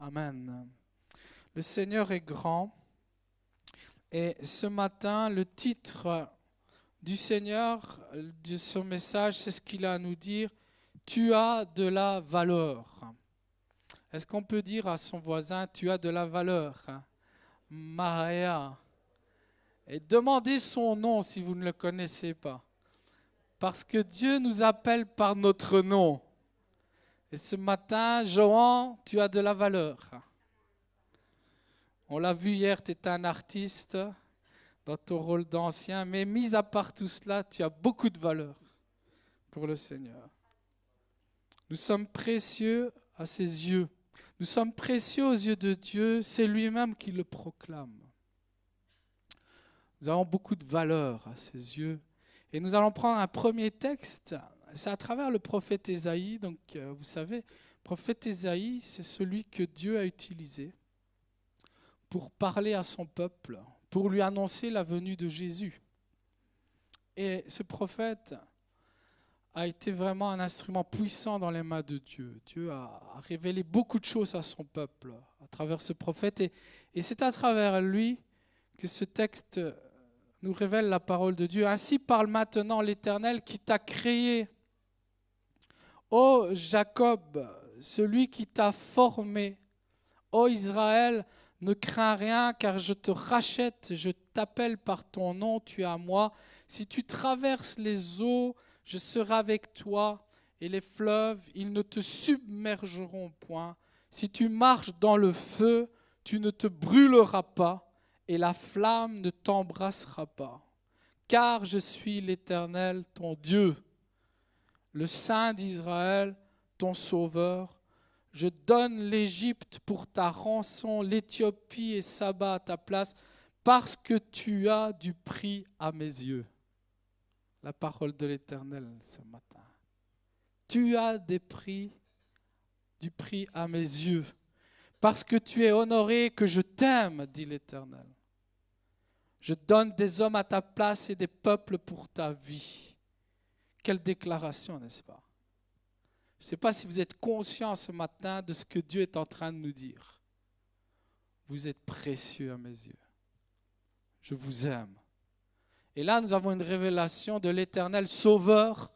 Amen. Le Seigneur est grand et ce matin, le titre du Seigneur, de son message, c'est ce qu'il a à nous dire. Tu as de la valeur. Est-ce qu'on peut dire à son voisin, tu as de la valeur? Mahaya. Et demandez son nom si vous ne le connaissez pas. Parce que Dieu nous appelle par notre nom. Et ce matin, Johan, tu as de la valeur. On l'a vu hier, tu étais un artiste dans ton rôle d'ancien, mais mis à part tout cela, tu as beaucoup de valeur pour le Seigneur. Nous sommes précieux à ses yeux. Nous sommes précieux aux yeux de Dieu, c'est lui-même qui le proclame. Nous avons beaucoup de valeur à ses yeux. Et nous allons prendre un premier texte, c'est à travers le prophète Ésaïe. Donc, vous savez, le prophète Ésaïe, c'est celui que Dieu a utilisé pour parler à son peuple, pour lui annoncer la venue de Jésus. Et ce prophète a été vraiment un instrument puissant dans les mains de Dieu. Dieu a révélé beaucoup de choses à son peuple à travers ce prophète. Et c'est à travers lui que ce texte nous révèle la parole de Dieu. Ainsi parle maintenant l'Éternel qui t'a créé. Ô Jacob, celui qui t'a formé. Ô Israël, ne crains rien, car je te rachète, je t'appelle par ton nom, tu es à moi. Si tu traverses les eaux, je serai avec toi, et les fleuves, ils ne te submergeront point. Si tu marches dans le feu, tu ne te brûleras pas, et la flamme ne t'embrassera pas. Car je suis l'Éternel, ton Dieu, le Saint d'Israël, ton Sauveur. Je donne l'Égypte pour ta rançon, l'Éthiopie et Saba à ta place, parce que tu as du prix à mes yeux. La parole de l'Éternel ce matin. Tu as du prix à mes yeux, parce que tu es honoré, que je t'aime, dit l'Éternel. Je donne des hommes à ta place et des peuples pour ta vie. Quelle déclaration, n'est-ce pas? Je ne sais pas si vous êtes conscient ce matin de ce que Dieu est en train de nous dire. Vous êtes précieux à mes yeux. Je vous aime. Et là, nous avons une révélation de l'Éternel Sauveur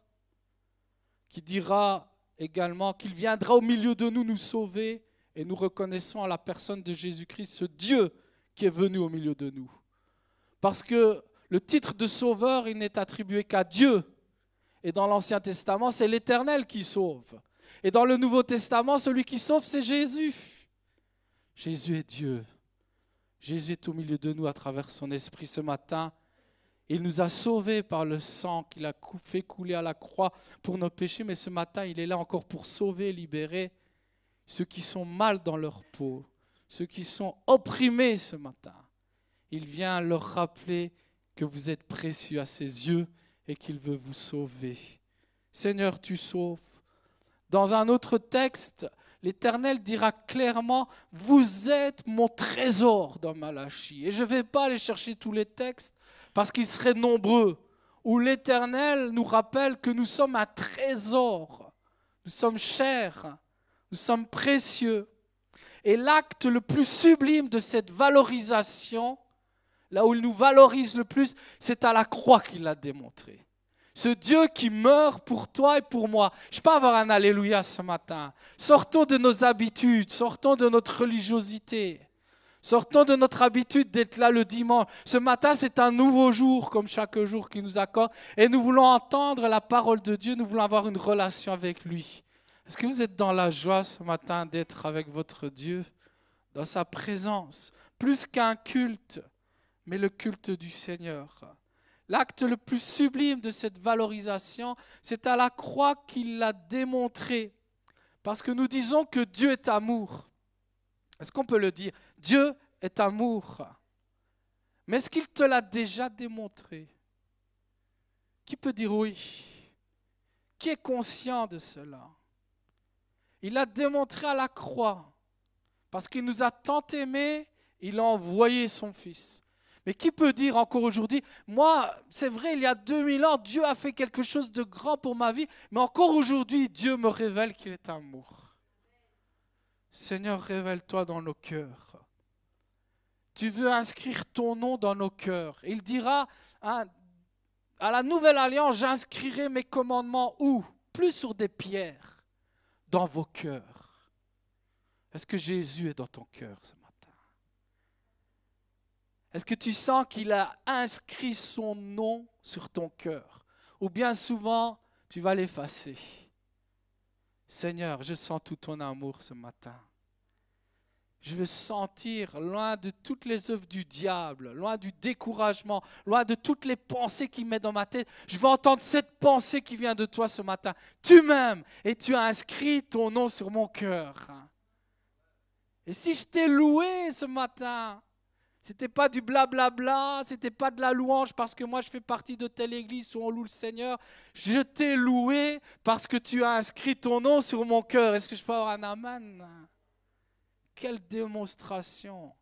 qui dira également qu'il viendra au milieu de nous sauver, et nous reconnaissons à la personne de Jésus-Christ ce Dieu qui est venu au milieu de nous. Parce que le titre de Sauveur, il n'est attribué qu'à Dieu. Et dans l'Ancien Testament, c'est l'Éternel qui sauve. Et dans le Nouveau Testament, celui qui sauve, c'est Jésus. Jésus est Dieu. Jésus est au milieu de nous à travers son esprit ce matin. Il nous a sauvés par le sang qu'il a fait couler à la croix pour nos péchés. Mais ce matin, il est là encore pour sauver et libérer ceux qui sont mal dans leur peau, ceux qui sont opprimés ce matin. Il vient leur rappeler que vous êtes précieux à ses yeux et qu'il veut vous sauver. Seigneur, tu sauves. Dans un autre texte, l'Éternel dira clairement, vous êtes mon trésor dans Malachie. Et je ne vais pas aller chercher tous les textes parce qu'ils seraient nombreux, où l'Éternel nous rappelle que nous sommes un trésor. Nous sommes chers, nous sommes précieux. Et l'acte le plus sublime de cette valorisation, là où il nous valorise le plus, c'est à la croix qu'il l'a démontré. Ce Dieu qui meurt pour toi et pour moi. Je peux avoir un alléluia ce matin. Sortons de nos habitudes, sortons de notre religiosité, sortons de notre habitude d'être là le dimanche. Ce matin, c'est un nouveau jour, comme chaque jour qu'il nous accorde, et nous voulons entendre la parole de Dieu, nous voulons avoir une relation avec lui. Est-ce que vous êtes dans la joie ce matin d'être avec votre Dieu, dans sa présence, plus qu'un culte, mais le culte du Seigneur? L'acte le plus sublime de cette valorisation, c'est à la croix qu'il l'a démontré. Parce que nous disons que Dieu est amour. Est-ce qu'on peut le dire? Dieu est amour. Mais est-ce qu'il te l'a déjà démontré? Qui peut dire oui? Qui est conscient de cela? Il l'a démontré à la croix. Parce qu'il nous a tant aimés, il a envoyé son Fils. Mais qui peut dire encore aujourd'hui, moi, c'est vrai, il y a 2000 ans, Dieu a fait quelque chose de grand pour ma vie, mais encore aujourd'hui, Dieu me révèle qu'il est amour. Seigneur, révèle-toi dans nos cœurs. Tu veux inscrire ton nom dans nos cœurs. Il dira, hein, à la nouvelle alliance, j'inscrirai mes commandements où? Plus sur des pierres, dans vos cœurs. Est-ce que Jésus est dans ton cœur ce matin? Est-ce que tu sens qu'il a inscrit son nom sur ton cœur? Ou bien souvent, tu vas l'effacer. Seigneur, je sens tout ton amour ce matin. Je veux sentir, loin de toutes les œuvres du diable, loin du découragement, loin de toutes les pensées qu'il met dans ma tête, je veux entendre cette pensée qui vient de toi ce matin. Tu m'aimes et tu as inscrit ton nom sur mon cœur. Et si je t'ai loué ce matin, c'était pas du blablabla, c'était pas de la louange parce que moi je fais partie de telle église où on loue le Seigneur. Je t'ai loué parce que tu as inscrit ton nom sur mon cœur. Est-ce que je peux avoir un amen? Quelle démonstration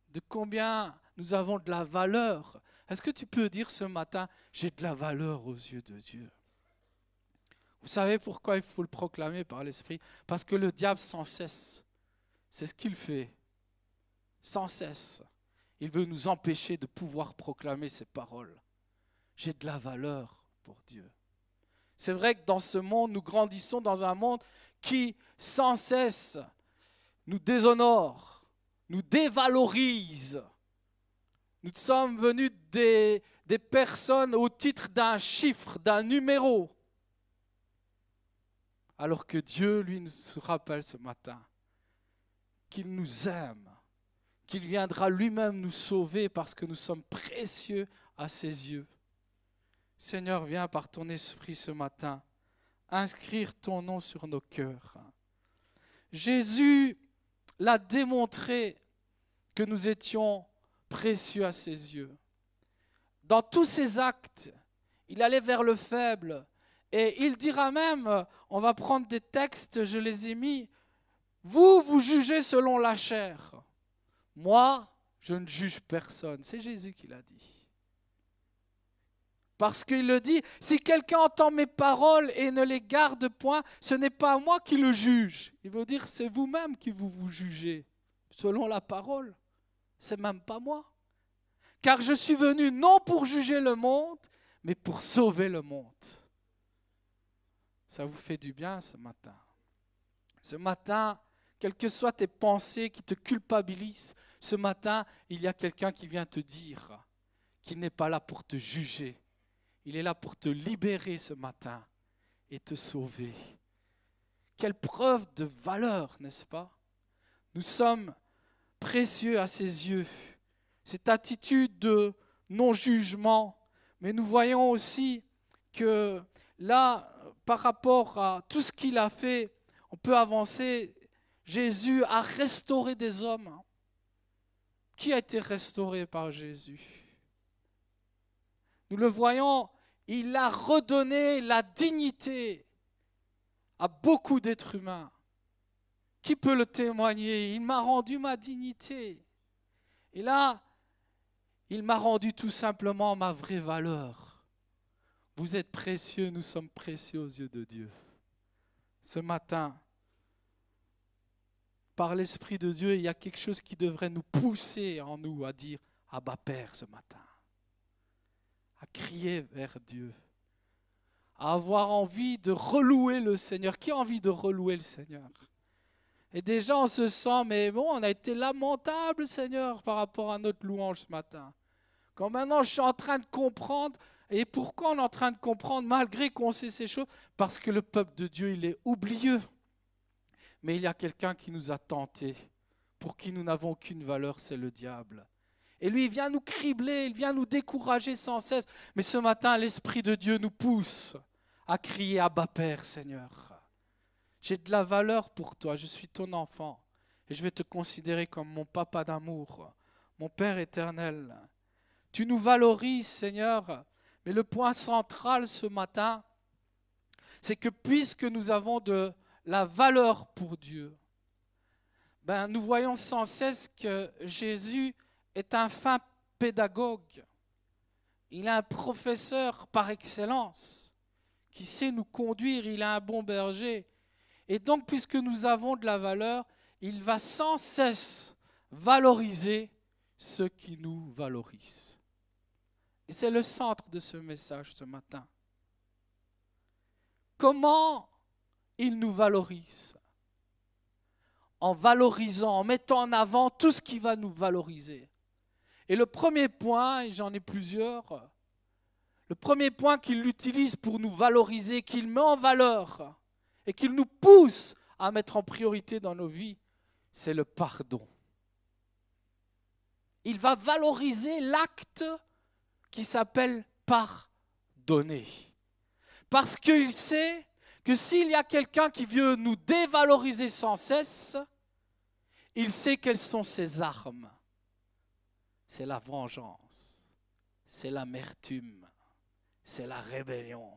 de combien nous avons de la valeur. Est-ce que tu peux dire ce matin, j'ai de la valeur aux yeux de Dieu? Vous savez pourquoi il faut le proclamer par l'Esprit? Parce que le diable sans cesse, c'est ce qu'il fait, sans cesse. Il veut nous empêcher de pouvoir proclamer ses paroles. J'ai de la valeur pour Dieu. C'est vrai que dans ce monde, nous grandissons dans un monde qui, sans cesse, nous déshonore, nous dévalorise. Nous sommes venus des personnes au titre d'un chiffre, d'un numéro. Alors que Dieu, lui, nous rappelle ce matin qu'il nous aime, qu'il viendra lui-même nous sauver parce que nous sommes précieux à ses yeux. Seigneur, viens par ton esprit ce matin inscrire ton nom sur nos cœurs. Jésus l'a démontré que nous étions précieux à ses yeux. Dans tous ses actes, il allait vers le faible. Et il dira même, on va prendre des textes, je les ai mis, vous jugez selon la chair. Moi, je ne juge personne. C'est Jésus qui l'a dit. Parce qu'il le dit, si quelqu'un entend mes paroles et ne les garde point, ce n'est pas moi qui le juge. Il veut dire, c'est vous-même qui vous jugez, selon la parole. C'est même pas moi. Car je suis venu non pour juger le monde, mais pour sauver le monde. Ça vous fait du bien ce matin. Ce matin, quelles que soient tes pensées qui te culpabilisent, ce matin, il y a quelqu'un qui vient te dire qu'il n'est pas là pour te juger. Il est là pour te libérer ce matin et te sauver. Quelle preuve de valeur, n'est-ce pas? Nous sommes précieux à ses yeux. Cette attitude de non-jugement, mais nous voyons aussi que là, par rapport à tout ce qu'il a fait, on peut avancer. Jésus a restauré des hommes. Qui a été restauré par Jésus? Nous le voyons, il a redonné la dignité à beaucoup d'êtres humains. Qui peut le témoigner? Il m'a rendu ma dignité. Et là, il m'a rendu tout simplement ma vraie valeur. Vous êtes précieux, nous sommes précieux aux yeux de Dieu. Ce matin, par l'Esprit de Dieu, il y a quelque chose qui devrait nous pousser en nous à dire « Abba Père » ce matin. À crier vers Dieu. À avoir envie de relouer le Seigneur. Qui a envie de relouer le Seigneur? Et déjà on se sent, mais bon, on a été lamentable, Seigneur, par rapport à notre louange ce matin. Quand maintenant je suis en train de comprendre, et pourquoi on est en train de comprendre malgré qu'on sait ces choses? Parce que le peuple de Dieu, il est oublieux. Mais il y a quelqu'un qui nous a tentés, pour qui nous n'avons aucune valeur, c'est le diable. Et lui, il vient nous cribler, il vient nous décourager sans cesse. Mais ce matin, l'Esprit de Dieu nous pousse à crier « Abba Père, Seigneur ». J'ai de la valeur pour toi, je suis ton enfant. Et je vais te considérer comme mon papa d'amour, mon Père éternel. Tu nous valorises, Seigneur. Mais le point central ce matin, c'est que puisque nous avons de la valeur pour Dieu, nous voyons sans cesse que Jésus est un fin pédagogue. Il est un professeur par excellence qui sait nous conduire, il est un bon berger. Et donc, puisque nous avons de la valeur, il va sans cesse valoriser ceux qui nous valorisent. Et c'est le centre de ce message ce matin. Comment il nous valorise? En valorisant, en mettant en avant tout ce qui va nous valoriser. Et le premier point, et j'en ai plusieurs, le premier point qu'il utilise pour nous valoriser, qu'il met en valeur et qu'il nous pousse à mettre en priorité dans nos vies, c'est le pardon. Il va valoriser l'acte qui s'appelle pardonner. Parce qu'il sait que s'il y a quelqu'un qui veut nous dévaloriser sans cesse, il sait quelles sont ses armes. C'est la vengeance, c'est l'amertume, c'est la rébellion.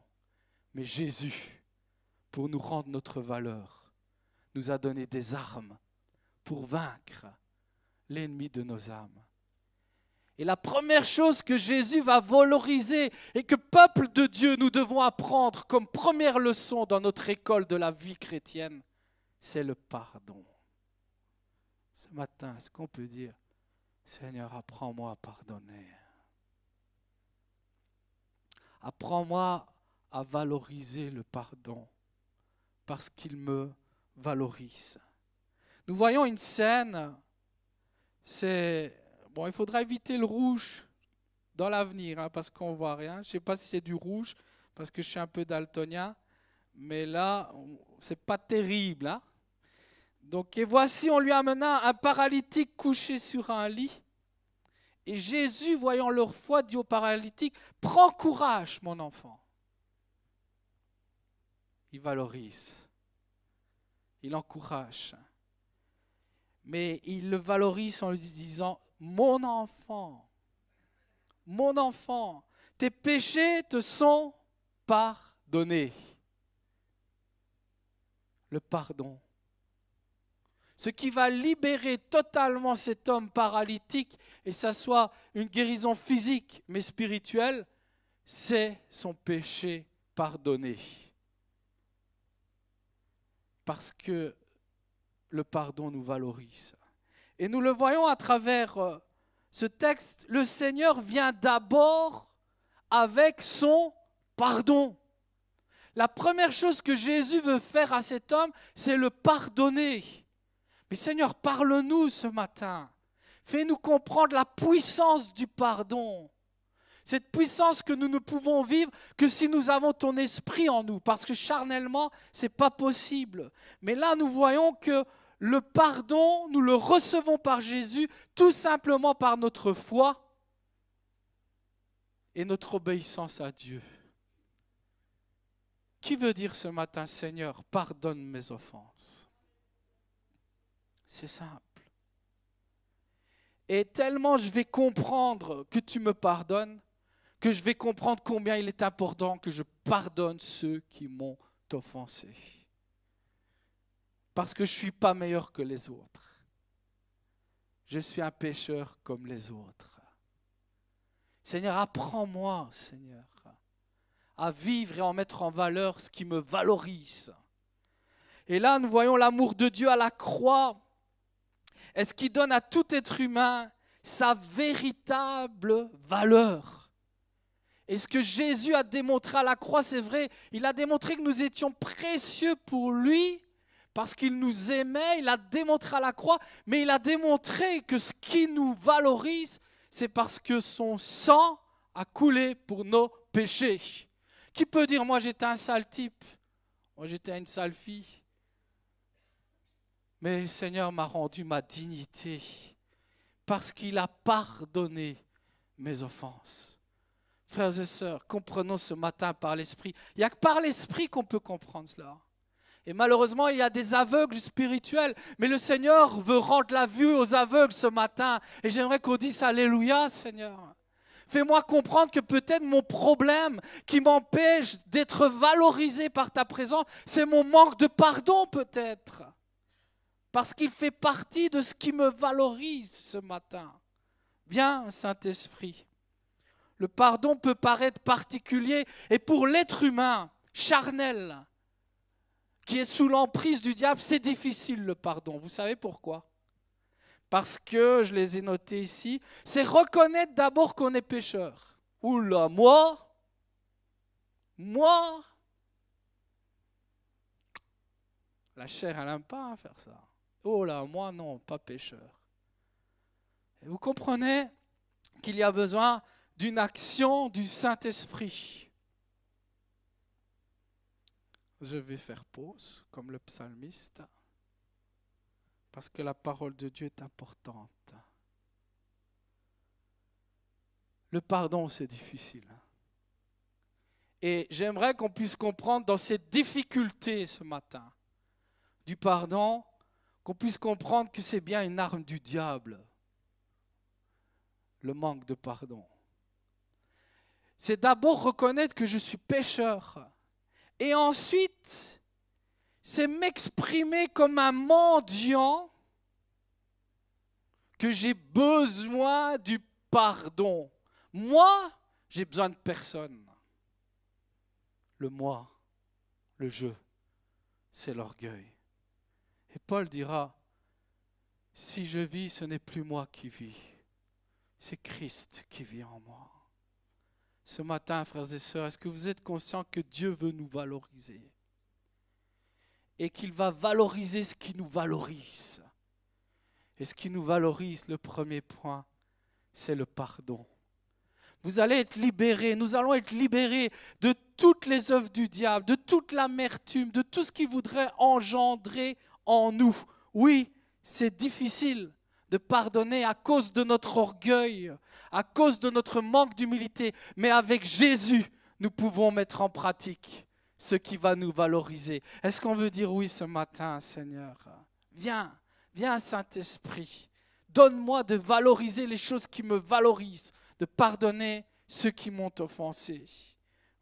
Mais Jésus, pour nous rendre notre valeur, nous a donné des armes pour vaincre l'ennemi de nos âmes. Et la première chose que Jésus va valoriser et que peuple de Dieu nous devons apprendre comme première leçon dans notre école de la vie chrétienne, c'est le pardon. Ce matin, est-ce qu'on peut dire, Seigneur, apprends-moi à pardonner. Apprends-moi à valoriser le pardon parce qu'il me valorise. Nous voyons une scène, il faudra éviter le rouge dans l'avenir parce qu'on ne voit rien. Je ne sais pas si c'est du rouge parce que je suis un peu daltonien, mais là, ce n'est pas terrible. Hein? Donc, et voici, on lui amena un paralytique couché sur un lit. Et Jésus, voyant leur foi, dit au paralytique, « Prends courage, mon enfant. » Il valorise, il encourage. Mais il le valorise en lui disant, « Mon enfant, tes péchés te sont pardonnés. » Le pardon. Ce qui va libérer totalement cet homme paralytique, et ça soit une guérison physique mais spirituelle, c'est son péché pardonné. Parce que le pardon nous valorise. Et nous le voyons à travers ce texte, le Seigneur vient d'abord avec son pardon. La première chose que Jésus veut faire à cet homme, c'est le pardonner. Mais Seigneur, parle-nous ce matin. Fais-nous comprendre la puissance du pardon. Cette puissance que nous ne pouvons vivre que si nous avons ton esprit en nous. Parce que charnellement, ce n'est pas possible. Mais là, nous voyons que le pardon, nous le recevons par Jésus tout simplement par notre foi et notre obéissance à Dieu. Qui veut dire ce matin, Seigneur, pardonne mes offenses? C'est simple. Et tellement je vais comprendre que tu me pardonnes, que je vais comprendre combien il est important que je pardonne ceux qui m'ont offensé. Parce que je ne suis pas meilleur que les autres. Je suis un pécheur comme les autres. Seigneur, apprends-moi, Seigneur, à vivre et en mettre en valeur ce qui me valorise. Et là, nous voyons l'amour de Dieu à la croix. Est-ce qu'il donne à tout être humain sa véritable valeur? Et ce que Jésus a démontré à la croix, c'est vrai, il a démontré que nous étions précieux pour lui parce qu'il nous aimait, il a démontré à la croix, mais il a démontré que ce qui nous valorise, c'est parce que son sang a coulé pour nos péchés. Qui peut dire, moi j'étais un sale type, moi j'étais une sale fille, mais le Seigneur m'a rendu ma dignité parce qu'il a pardonné mes offenses. Frères et sœurs, comprenons ce matin par l'Esprit. Il n'y a que par l'Esprit qu'on peut comprendre cela. Et malheureusement, il y a des aveugles spirituels, mais le Seigneur veut rendre la vue aux aveugles ce matin. Et j'aimerais qu'on dise Alléluia, Seigneur. Fais-moi comprendre que peut-être mon problème qui m'empêche d'être valorisé par ta présence, c'est mon manque de pardon peut-être. Parce qu'il fait partie de ce qui me valorise ce matin. Viens, Saint-Esprit. Le pardon peut paraître particulier et pour l'être humain, charnel, qui est sous l'emprise du diable, c'est difficile le pardon. Vous savez pourquoi? Parce que, je les ai notés ici, c'est reconnaître d'abord qu'on est pécheur. Oula, moi, la chair, elle n'aime pas faire ça. Oh là, moi non, pas pécheur. Et vous comprenez qu'il y a besoin d'une action du Saint-Esprit. Je vais faire pause, comme le psalmiste, parce que la parole de Dieu est importante. Le pardon, c'est difficile. Et j'aimerais qu'on puisse comprendre dans cette difficulté ce matin du pardon, qu'on puisse comprendre que c'est bien une arme du diable, le manque de pardon. C'est d'abord reconnaître que je suis pécheur. Et ensuite, c'est m'exprimer comme un mendiant que j'ai besoin du pardon. Moi, j'ai besoin de personne. Le moi, le je, c'est l'orgueil. Et Paul dira, si je vis, ce n'est plus moi qui vis, c'est Christ qui vit en moi. Ce matin, frères et sœurs, est-ce que vous êtes conscients que Dieu veut nous valoriser et qu'il va valoriser ce qui nous valorise? Et ce qui nous valorise, le premier point, c'est le pardon. Vous allez être libérés, nous allons être libérés de toutes les œuvres du diable, de toute l'amertume, de tout ce qui voudrait engendrer en nous. Oui, c'est difficile de pardonner à cause de notre orgueil, à cause de notre manque d'humilité. Mais avec Jésus, nous pouvons mettre en pratique ce qui va nous valoriser. Est-ce qu'on veut dire oui ce matin, Seigneur? Viens, Saint-Esprit. Donne-moi de valoriser les choses qui me valorisent, de pardonner ceux qui m'ont offensé.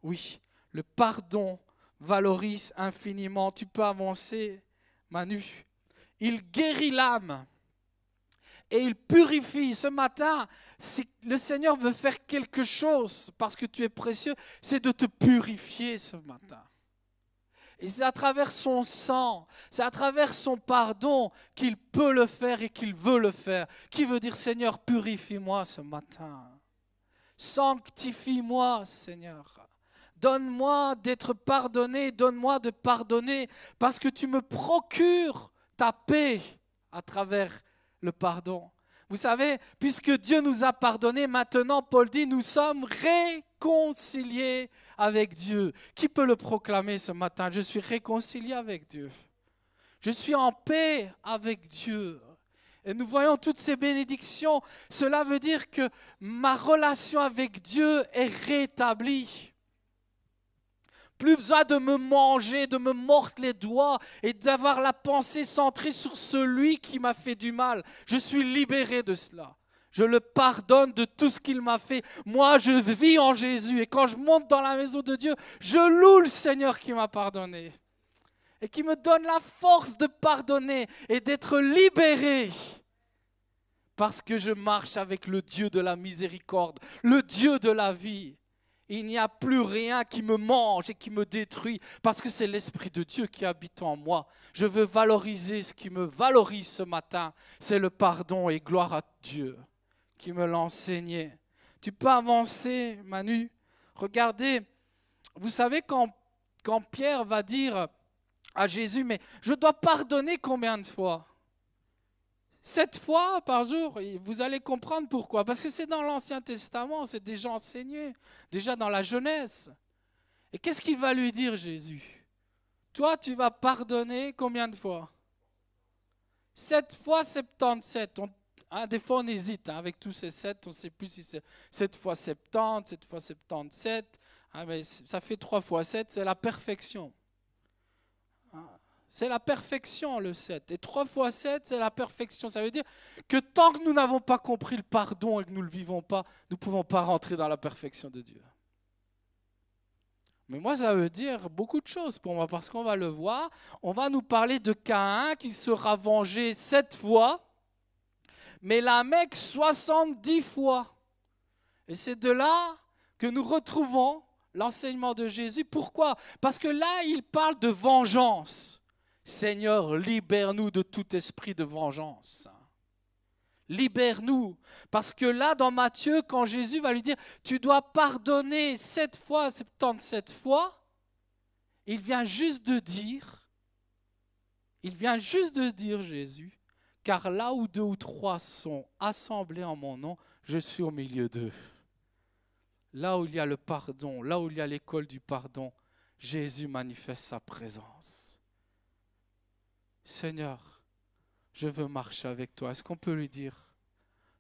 Oui, le pardon valorise infiniment. Tu peux avancer, Manu. Il guérit l'âme. Et il purifie. Ce matin, si le Seigneur veut faire quelque chose, parce que tu es précieux, c'est de te purifier ce matin. Et c'est à travers son sang, c'est à travers son pardon qu'il peut le faire et qu'il veut le faire. Qui veut dire, Seigneur, purifie-moi ce matin. Sanctifie-moi, Seigneur. Donne-moi d'être pardonné, donne-moi de pardonner, parce que tu me procures ta paix à travers le pardon. Vous savez, puisque Dieu nous a pardonné, maintenant, Paul dit, nous sommes réconciliés avec Dieu. Qui peut le proclamer ce matin? Je suis réconcilié avec Dieu. Je suis en paix avec Dieu. Et nous voyons toutes ces bénédictions. Cela veut dire que ma relation avec Dieu est rétablie. Plus besoin de me manger, de me mordre les doigts et d'avoir la pensée centrée sur celui qui m'a fait du mal. Je suis libéré de cela. Je le pardonne de tout ce qu'il m'a fait. Moi, je vis en Jésus. Et quand je monte dans la maison de Dieu, je loue le Seigneur qui m'a pardonné. Et qui me donne la force de pardonner et d'être libéré. Parce que je marche avec le Dieu de la miséricorde, le Dieu de la vie. Il n'y a plus rien qui me mange et qui me détruit parce que c'est l'Esprit de Dieu qui habite en moi. Je veux valoriser ce qui me valorise ce matin. C'est le pardon et gloire à Dieu qui me l'a enseigné. Tu peux avancer, Manu. Regardez, vous savez quand Pierre va dire à Jésus, mais je dois pardonner combien de fois? 7 fois par jour, et vous allez comprendre pourquoi. Parce que c'est dans l'Ancien Testament, c'est déjà enseigné, déjà dans la Genèse. Et qu'est-ce qu'il va lui dire, Jésus? Toi, tu vas pardonner combien de fois? 7 fois 77. Des fois, on hésite avec tous ces 7, on ne sait plus si c'est 7 fois 70, 7 fois 77. Mais ça fait 3 fois 7, c'est la perfection. C'est la perfection, le 7. Et 3 fois 7, c'est la perfection. Ça veut dire que tant que nous n'avons pas compris le pardon et que nous ne le vivons pas, nous ne pouvons pas rentrer dans la perfection de Dieu. Mais moi, ça veut dire beaucoup de choses pour moi, parce qu'on va le voir. On va nous parler de Caïn qui sera vengé 7 fois, mais Lamech 70 fois. Et c'est de là que nous retrouvons l'enseignement de Jésus. Pourquoi? Parce que là, il parle de vengeance. Seigneur, libère-nous de tout esprit de vengeance. Libère-nous. Parce que là, dans Matthieu, quand Jésus va lui dire, tu dois pardonner 7 fois, 77 fois, il vient juste de dire, Jésus, car là où 2 ou 3 sont assemblés en mon nom, je suis au milieu d'eux. Là où il y a le pardon, là où il y a l'école du pardon, Jésus manifeste sa présence. Seigneur, je veux marcher avec toi. Est-ce qu'on peut lui dire,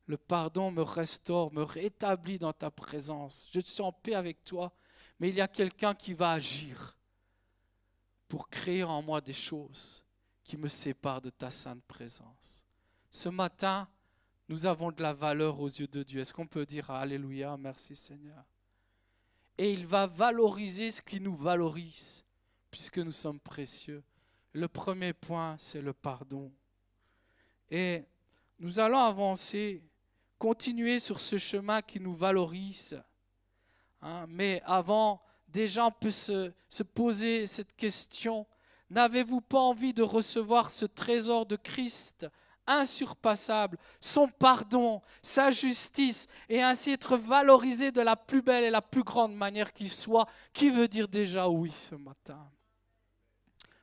le pardon me restaure, me rétablit dans ta présence. Je suis en paix avec toi, mais il y a quelqu'un qui va agir pour créer en moi des choses qui me séparent de ta sainte présence. Ce matin, nous avons de la valeur aux yeux de Dieu. Est-ce qu'on peut dire Alléluia, merci Seigneur. Et il va valoriser ce qui nous valorise, puisque nous sommes précieux. Le premier point, c'est le pardon. Et nous allons avancer, continuer sur ce chemin qui nous valorise. Mais avant, déjà on peut se poser cette question. N'avez-vous pas envie de recevoir ce trésor de Christ insurpassable, son pardon, sa justice, et ainsi être valorisé de la plus belle et la plus grande manière qui soit? Qui veut dire déjà oui ce matin?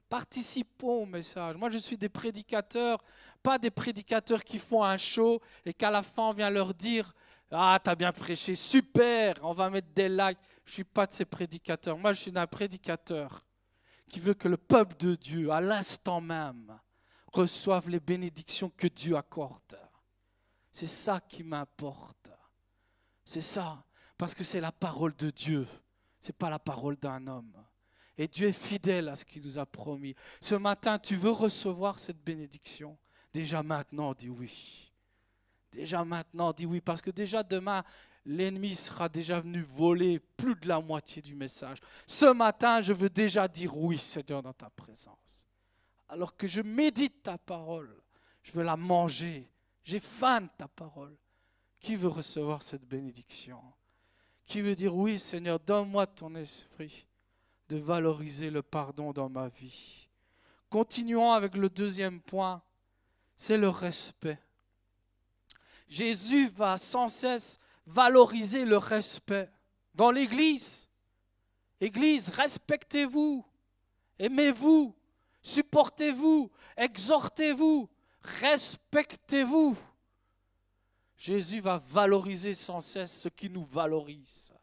Participons au message. Moi, je suis des prédicateurs, pas des prédicateurs qui font un show et qu'à la fin, on vient leur dire « Ah, t'as bien prêché, super, on va mettre des likes. » Je ne suis pas de ces prédicateurs. Moi, je suis un prédicateur qui veut que le peuple de Dieu, à l'instant même, reçoive les bénédictions que Dieu accorde. C'est ça qui m'importe. C'est ça, parce que c'est la parole de Dieu, ce n'est pas la parole d'un homme. Et Dieu est fidèle à ce qu'il nous a promis. Ce matin, tu veux recevoir cette bénédiction? Déjà maintenant, dis oui. Déjà maintenant, dis oui. Parce que déjà demain, l'ennemi sera déjà venu voler plus de la moitié du message. Ce matin, je veux déjà dire oui, Seigneur, dans ta présence. Alors que je médite ta parole, je veux la manger. J'ai faim de ta parole. Qui veut recevoir cette bénédiction? Qui veut dire oui, Seigneur, donne-moi ton esprit de valoriser le pardon dans ma vie. Continuons avec le deuxième point, c'est le respect. Jésus va sans cesse valoriser le respect dans l'Église. Église, respectez-vous, aimez-vous, supportez-vous, exhortez-vous, respectez-vous. Jésus va valoriser sans cesse ce qui nous valorise.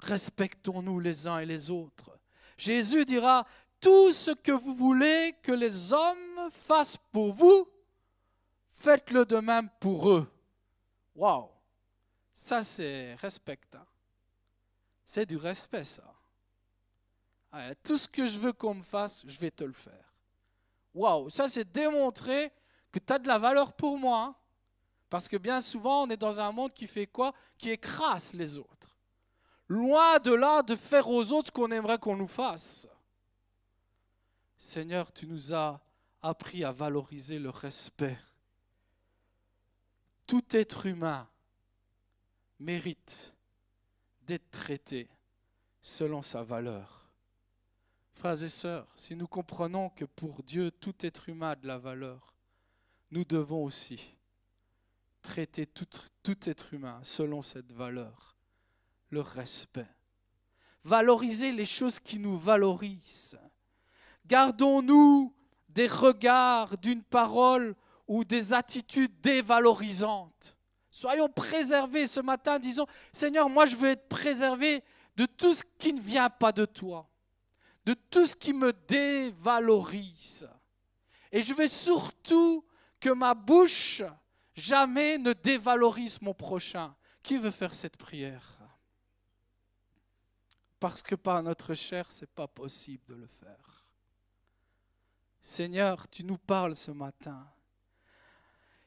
Respectons-nous les uns et les autres. Jésus dira, tout ce que vous voulez que les hommes fassent pour vous, faites-le de même pour eux. Waouh, ça c'est respect. C'est du respect ça. Tout ce que je veux qu'on me fasse, je vais te le faire. Waouh, ça c'est démontrer que tu as de la valeur pour moi. Parce que bien souvent, on est dans un monde qui fait quoi? Qui écrase les autres. Loin de là de faire aux autres ce qu'on aimerait qu'on nous fasse. Seigneur, tu nous as appris à valoriser le respect. Tout être humain mérite d'être traité selon sa valeur. Frères et sœurs, si nous comprenons que pour Dieu, tout être humain a de la valeur, nous devons aussi traiter tout être humain selon cette valeur. Le respect. Valoriser les choses qui nous valorisent. Gardons-nous des regards, d'une parole ou des attitudes dévalorisantes. Soyons préservés ce matin, disons, Seigneur, moi je veux être préservé de tout ce qui ne vient pas de toi, de tout ce qui me dévalorise. Et je veux surtout que ma bouche jamais ne dévalorise mon prochain. Qui veut faire cette prière? Parce que par notre chair, ce n'est pas possible de le faire. Seigneur, tu nous parles ce matin.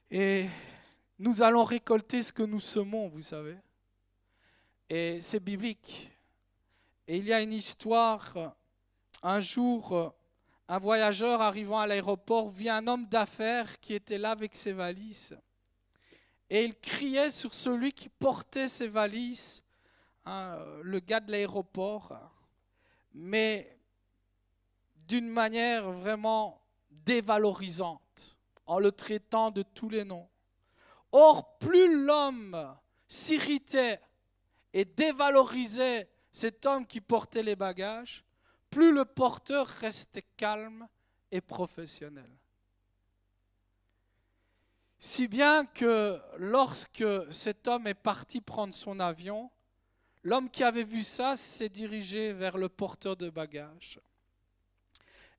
Et nous allons récolter ce que nous semons, vous savez. Et c'est biblique. Et il y a une histoire. Un jour, un voyageur arrivant à l'aéroport vit un homme d'affaires qui était là avec ses valises. Et il criait sur celui qui portait ses valises, le gars de l'aéroport. Mais d'une manière vraiment dévalorisante, en le traitant de tous les noms. Or, plus l'homme s'irritait et dévalorisait cet homme qui portait les bagages, plus le porteur restait calme et professionnel. Si bien que lorsque cet homme est parti prendre son avion, l'homme qui avait vu ça s'est dirigé vers le porteur de bagages.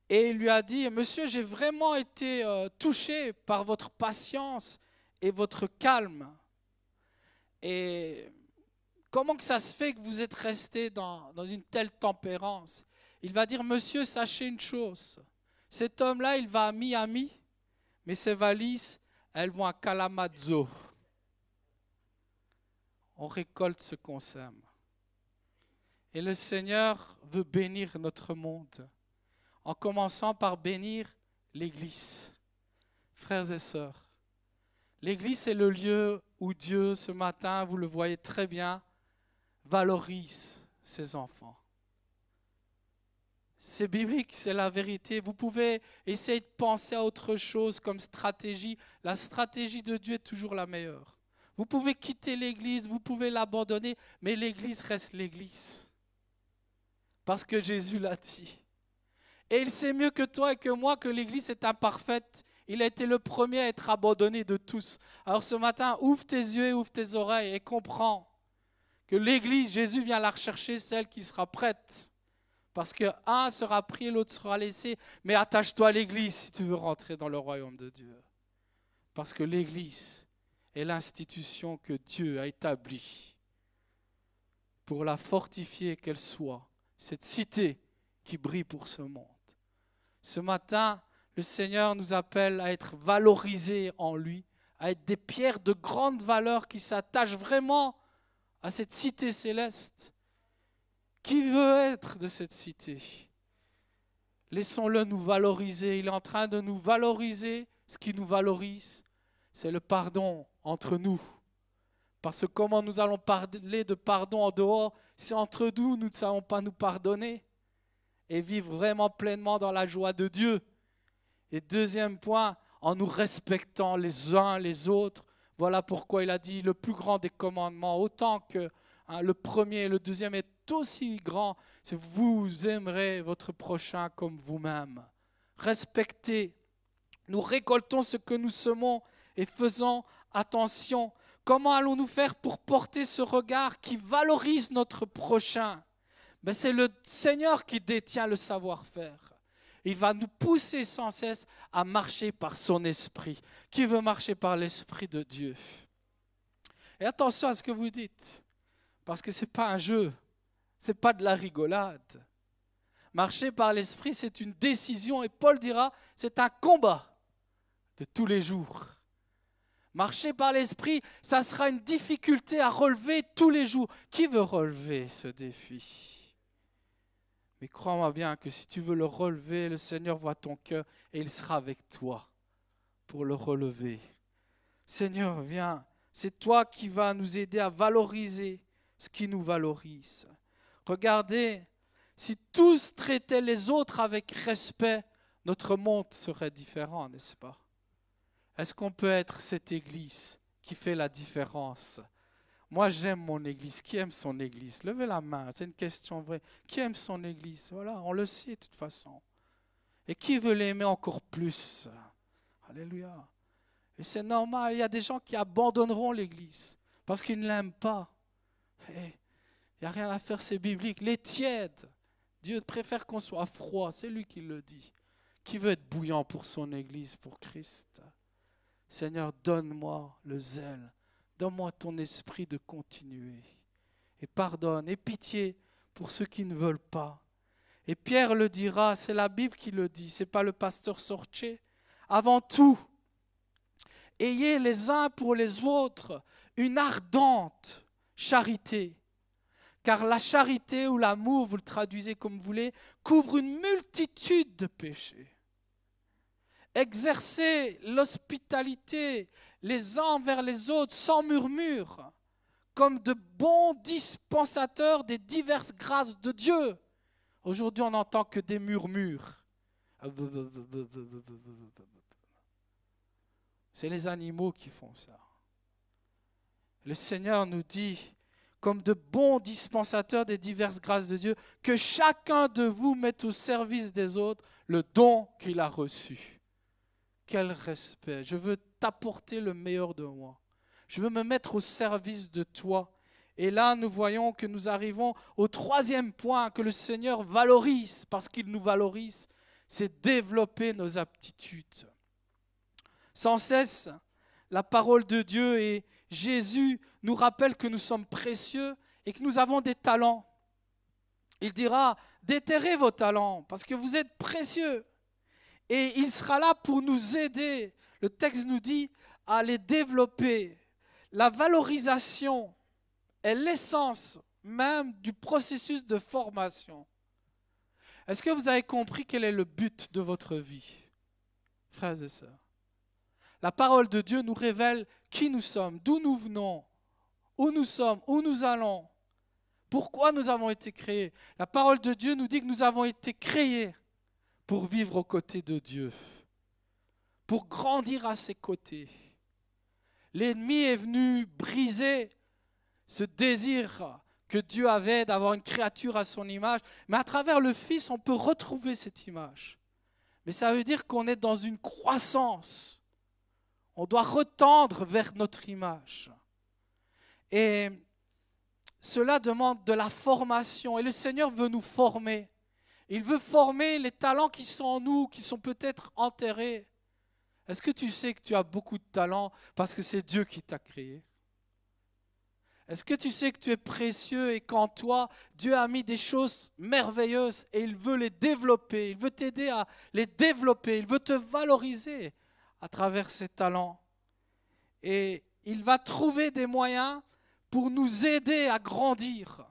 Et il lui a dit, « Monsieur, j'ai vraiment été touché par votre patience et votre calme. Et comment que ça se fait que vous êtes resté dans une telle tempérance ?» Il va dire, « Monsieur, sachez une chose, cet homme-là, il va à Miami, mais ses valises, elles vont à Kalamazoo. On récolte ce qu'on sème. » Et le Seigneur veut bénir notre monde, en commençant par bénir l'Église. Frères et sœurs, l'Église est le lieu où Dieu, ce matin, vous le voyez très bien, valorise ses enfants. C'est biblique, c'est la vérité. Vous pouvez essayer de penser à autre chose comme stratégie. La stratégie de Dieu est toujours la meilleure. Vous pouvez quitter l'Église, vous pouvez l'abandonner, mais l'Église reste l'Église. Parce que Jésus l'a dit. Et il sait mieux que toi et que moi que l'Église est imparfaite. Il a été le premier à être abandonné de tous. Alors ce matin, ouvre tes yeux et ouvre tes oreilles et comprends que l'Église, Jésus vient la rechercher, celle qui sera prête. Parce que un sera pris et l'autre sera laissé. Mais attache-toi à l'Église si tu veux rentrer dans le royaume de Dieu. Parce que l'Église est l'institution que Dieu a établie pour la fortifier qu'elle soit. Cette cité qui brille pour ce monde. Ce matin, le Seigneur nous appelle à être valorisés en lui, à être des pierres de grande valeur qui s'attachent vraiment à cette cité céleste. Qui veut être de cette cité? Laissons-le nous valoriser. Il est en train de nous valoriser. Ce qui nous valorise, c'est le pardon entre nous. Parce que comment nous allons parler de pardon en dehors, si entre nous, nous ne savons pas nous pardonner et vivre vraiment pleinement dans la joie de Dieu. Et deuxième point, en nous respectant les uns les autres. Voilà pourquoi il a dit le plus grand des commandements, autant que le premier et le deuxième est aussi grand, c'est vous aimerez votre prochain comme vous-même. Respectez. Nous récoltons ce que nous semons et faisons attention. Comment allons-nous faire pour porter ce regard qui valorise notre prochain? C'est le Seigneur qui détient le savoir-faire. Il va nous pousser sans cesse à marcher par son esprit. Qui veut marcher par l'esprit de Dieu? Et attention à ce que vous dites, parce que ce n'est pas un jeu, ce n'est pas de la rigolade. Marcher par l'esprit, c'est une décision, et Paul dira, c'est un combat de tous les jours. Marcher par l'esprit, ça sera une difficulté à relever tous les jours. Qui veut relever ce défi? Mais crois-moi bien que si tu veux le relever, le Seigneur voit ton cœur et il sera avec toi pour le relever. Seigneur, viens, c'est toi qui vas nous aider à valoriser ce qui nous valorise. Regardez, si tous traitaient les autres avec respect, notre monde serait différent, n'est-ce pas? Est-ce qu'on peut être cette église qui fait la différence? Moi, j'aime mon église. Qui aime son église? Levez la main, c'est une question vraie. Qui aime son église? Voilà, on le sait de toute façon. Et qui veut l'aimer encore plus? Alléluia. Et c'est normal, il y a des gens qui abandonneront l'église parce qu'ils ne l'aiment pas. Il n'y a rien à faire, c'est biblique. Les tièdes, Dieu préfère qu'on soit froid, c'est lui qui le dit. Qui veut être bouillant pour son église, pour Christ? Seigneur, donne-moi le zèle, donne-moi ton esprit de continuer. Et pardonne, et pitié pour ceux qui ne veulent pas. Et Pierre le dira, c'est la Bible qui le dit, ce n'est pas le pasteur Sorché. Avant tout, ayez les uns pour les autres une ardente charité. Car la charité ou l'amour, vous le traduisez comme vous voulez, couvre une multitude de péchés. Exercez l'hospitalité les uns envers les autres sans murmure, comme de bons dispensateurs des diverses grâces de Dieu. Aujourd'hui, on n'entend que des murmures. C'est les animaux qui font ça. Le Seigneur nous dit, comme de bons dispensateurs des diverses grâces de Dieu, que chacun de vous mette au service des autres le don qu'il a reçu. Quel respect! Je veux t'apporter le meilleur de moi. Je veux me mettre au service de toi. Et là, nous voyons que nous arrivons au troisième point que le Seigneur valorise, parce qu'il nous valorise, c'est développer nos aptitudes. Sans cesse, la parole de Dieu et Jésus nous rappellent que nous sommes précieux et que nous avons des talents. Il dira, déterrez vos talents, parce que vous êtes précieux. Et il sera là pour nous aider. Le texte nous dit à les développer. La valorisation est l'essence même du processus de formation. Est-ce que vous avez compris quel est le but de votre vie, frères et sœurs? La parole de Dieu nous révèle qui nous sommes, d'où nous venons, où nous sommes, où nous allons, pourquoi nous avons été créés. La parole de Dieu nous dit que nous avons été créés pour vivre aux côtés de Dieu, pour grandir à ses côtés. L'ennemi est venu briser ce désir que Dieu avait d'avoir une créature à son image, mais à travers le Fils, on peut retrouver cette image. Mais ça veut dire qu'on est dans une croissance. On doit retendre vers notre image. Et cela demande de la formation. Et le Seigneur veut nous former. Il veut former les talents qui sont en nous, qui sont peut-être enterrés. Est-ce que tu sais que tu as beaucoup de talents parce que c'est Dieu qui t'a créé? Est-ce que tu sais que tu es précieux et qu'en toi, Dieu a mis des choses merveilleuses et il veut les développer, il veut t'aider à les développer, il veut te valoriser à travers ses talents. Et il va trouver des moyens pour nous aider à grandir,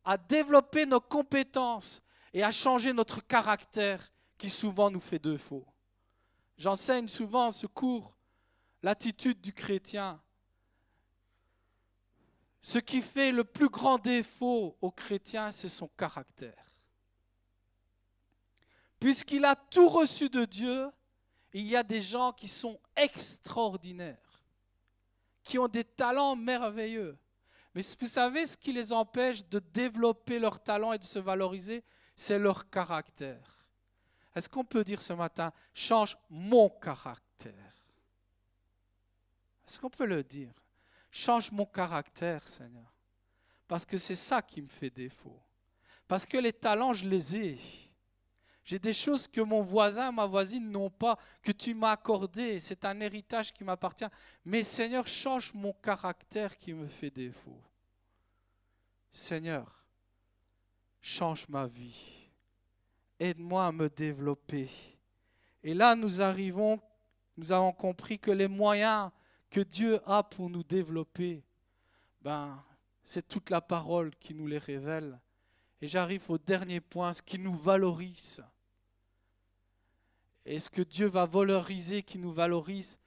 à développer nos compétences et à changer notre caractère qui souvent nous fait défaut. J'enseigne souvent ce cours, l'attitude du chrétien. Ce qui fait le plus grand défaut au chrétien, c'est son caractère. Puisqu'il a tout reçu de Dieu, il y a des gens qui sont extraordinaires, qui ont des talents merveilleux. Mais vous savez ce qui les empêche de développer leurs talents et de se valoriser? C'est leur caractère. Est-ce qu'on peut dire ce matin, change mon caractère? Est-ce qu'on peut le dire? Change mon caractère, Seigneur. Parce que c'est ça qui me fait défaut. Parce que les talents, je les ai. J'ai des choses que mon voisin, ma voisine n'ont pas, que tu m'as accordé. C'est un héritage qui m'appartient. Mais Seigneur, change mon caractère qui me fait défaut. Seigneur, change ma vie. Aide-moi à me développer. Et là, nous avons compris que les moyens que Dieu a pour nous développer, c'est toute la parole qui nous les révèle. Et j'arrive au dernier point, ce qui nous valorise. Et ce que Dieu va valoriser, qui nous valorise,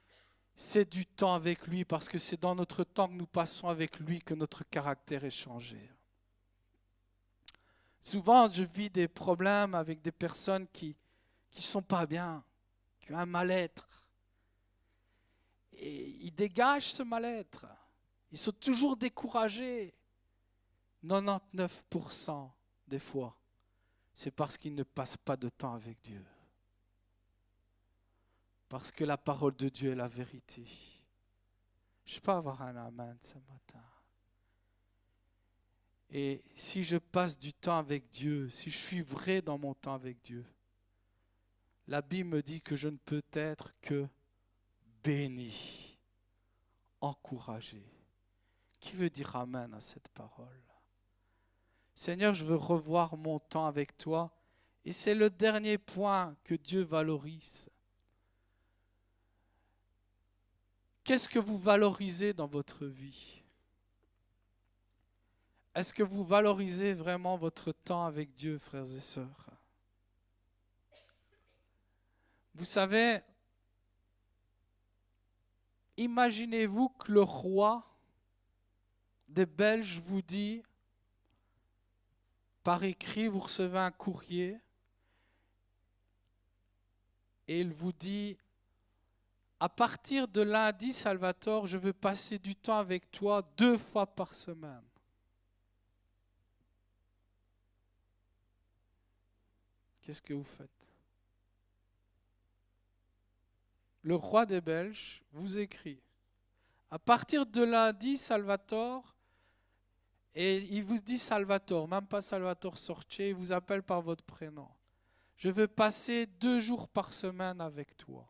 c'est du temps avec lui, parce que c'est dans notre temps que nous passons avec lui que notre caractère est changé. Souvent, je vis des problèmes avec des personnes qui ne sont pas bien, qui ont un mal-être. Et ils dégagent ce mal-être. Ils sont toujours découragés. 99% des fois, c'est parce qu'ils ne passent pas de temps avec Dieu. Parce que la parole de Dieu est la vérité. Je peux avoir un amen ce matin. Et si je passe du temps avec Dieu, si je suis vrai dans mon temps avec Dieu, la Bible me dit que je ne peux être que béni, encouragé. Qui veut dire amen à cette parole? Seigneur, je veux revoir mon temps avec toi. Et c'est le dernier point que Dieu valorise. Qu'est-ce que vous valorisez dans votre vie? Est-ce que vous valorisez vraiment votre temps avec Dieu, frères et sœurs? Vous savez, imaginez-vous que le roi des Belges vous dit, par écrit, vous recevez un courrier, et il vous dit, à partir de lundi, Salvatore, je veux passer du temps avec toi 2 fois par semaine. Qu'est-ce que vous faites? Le roi des Belges vous écrit, à partir de lundi, Salvatore, et il vous dit Salvatore, même pas Salvatore Sorche, il vous appelle par votre prénom. Je veux passer 2 jours par semaine avec toi.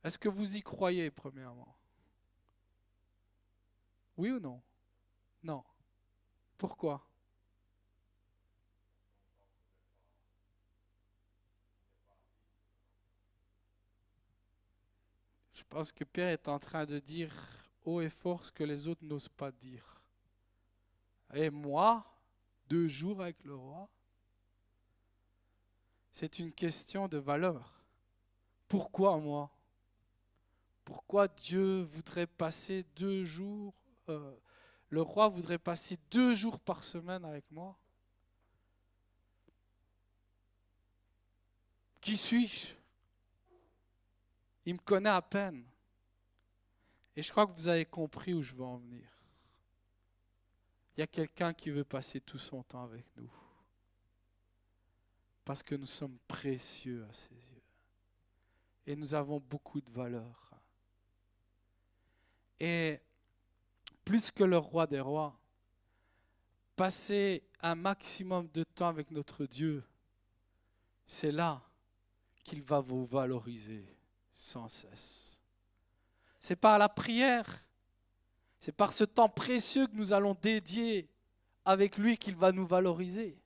Est-ce que vous y croyez, premièrement? Oui ou non? Non. Pourquoi? Je pense que Pierre est en train de dire haut et fort ce que les autres n'osent pas dire. Et moi, 2 jours avec le roi, c'est une question de valeur. Pourquoi moi? Pourquoi Dieu voudrait passer 2 jours, le roi voudrait passer 2 jours par semaine avec moi? Qui suis-je? Il me connaît à peine. Et je crois que vous avez compris où je veux en venir. Il y a quelqu'un qui veut passer tout son temps avec nous. Parce que nous sommes précieux à ses yeux. Et nous avons beaucoup de valeur. Et plus que le roi des rois, passer un maximum de temps avec notre Dieu, c'est là qu'il va vous valoriser sans cesse. C'est par la prière, c'est par ce temps précieux que nous allons dédier avec lui qu'il va nous valoriser.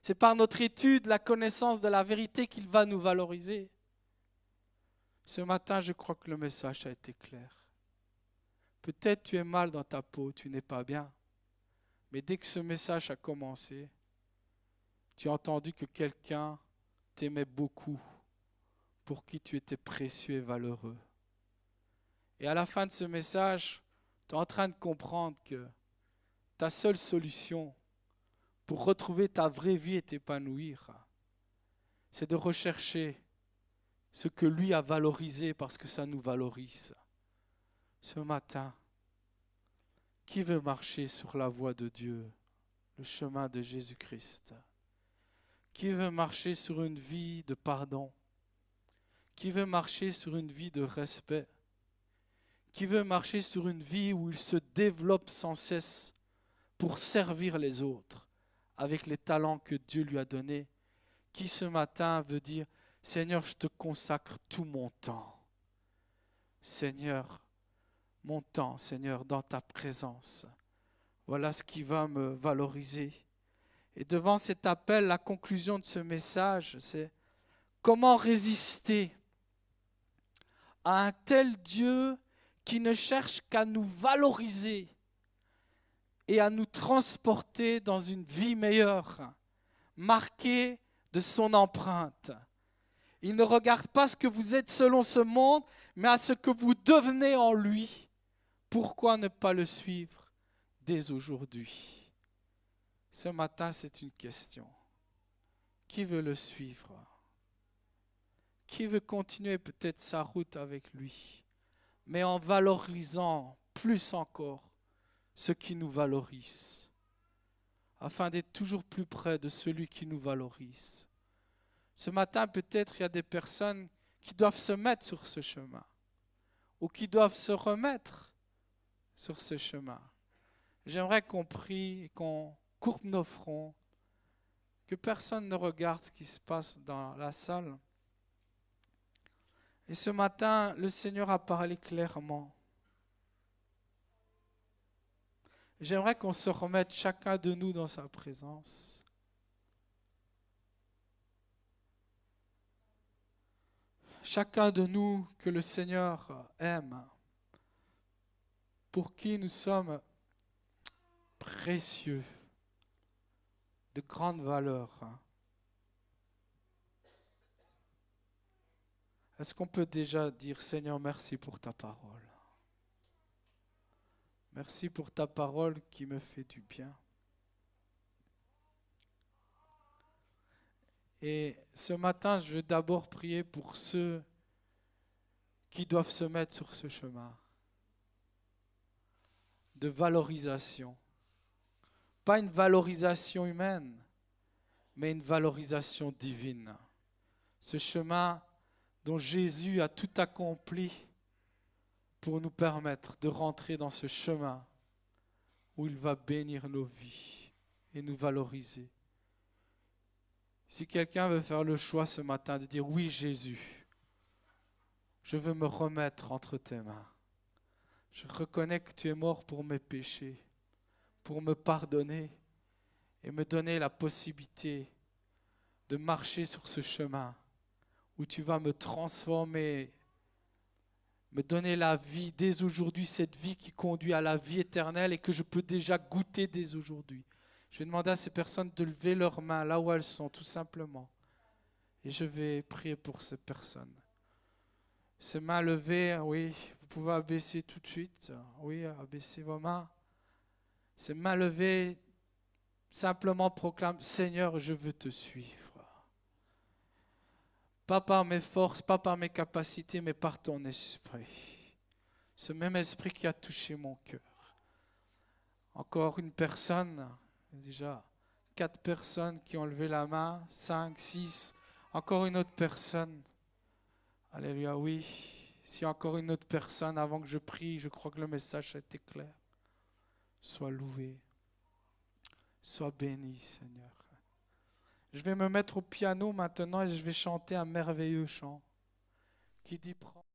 C'est par notre étude, la connaissance de la vérité qu'il va nous valoriser. Ce matin, je crois que le message a été clair. Peut-être tu es mal dans ta peau, tu n'es pas bien. Mais dès que ce message a commencé, tu as entendu que quelqu'un t'aimait beaucoup, pour qui tu étais précieux et valeureux. Et à la fin de ce message, tu es en train de comprendre que ta seule solution pour retrouver ta vraie vie et t'épanouir, c'est de rechercher ce que lui a valorisé parce que ça nous valorise. Ce matin, qui veut marcher sur la voie de Dieu, le chemin de Jésus-Christ? Qui veut marcher sur une vie de pardon? Qui veut marcher sur une vie de respect? Qui veut marcher sur une vie où il se développe sans cesse pour servir les autres avec les talents que Dieu lui a donnés? Qui ce matin veut dire, Seigneur, je te consacre tout mon temps. Seigneur, mon temps, Seigneur, dans ta présence. Voilà ce qui va me valoriser. Et devant cet appel, la conclusion de ce message, c'est comment résister à un tel Dieu qui ne cherche qu'à nous valoriser et à nous transporter dans une vie meilleure, marquée de son empreinte. Il ne regarde pas ce que vous êtes selon ce monde, mais à ce que vous devenez en lui. Pourquoi ne pas le suivre dès aujourd'hui? Ce matin, c'est une question. Qui veut le suivre? Qui veut continuer peut-être sa route avec lui, mais en valorisant plus encore ce qui nous valorise, afin d'être toujours plus près de celui qui nous valorise. Ce matin, peut-être il y a des personnes qui doivent se mettre sur ce chemin, ou qui doivent se remettre sur ce chemin. J'aimerais qu'on prie et qu'on courbe nos fronts, que personne ne regarde ce qui se passe dans la salle. Et ce matin, le Seigneur a parlé clairement. J'aimerais qu'on se remette chacun de nous dans sa présence. Chacun de nous que le Seigneur aime, pour qui nous sommes précieux, de grande valeur. Est-ce qu'on peut déjà dire, Seigneur, merci pour ta parole. Merci pour ta parole qui me fait du bien. Et ce matin, je vais d'abord prier pour ceux qui doivent se mettre sur ce chemin de valorisation. Pas une valorisation humaine, mais une valorisation divine. Ce chemin dont Jésus a tout accompli pour nous permettre de rentrer dans ce chemin où il va bénir nos vies et nous valoriser. Si quelqu'un veut faire le choix ce matin de dire oui Jésus, je veux me remettre entre tes mains. Je reconnais que tu es mort pour mes péchés, pour me pardonner et me donner la possibilité de marcher sur ce chemin où tu vas me transformer, me donner la vie dès aujourd'hui, cette vie qui conduit à la vie éternelle et que je peux déjà goûter dès aujourd'hui. Je vais demander à ces personnes de lever leurs mains là où elles sont, tout simplement. Et je vais prier pour ces personnes. Ces mains levées, oui, vous pouvez abaisser tout de suite. Oui, abaissez vos mains. Ces mains levées, simplement proclament, Seigneur, je veux te suivre. Pas par mes forces, pas par mes capacités, mais par ton esprit. Ce même esprit qui a touché mon cœur. Encore une personne, déjà 4 personnes qui ont levé la main, 5, 6, encore une autre personne. Alléluia, oui. S'il y a encore une autre personne, avant que je prie, je crois que le message a été clair. Sois loué. Sois béni, Seigneur. Je vais me mettre au piano maintenant et je vais chanter un merveilleux chant qui dit « Prends ».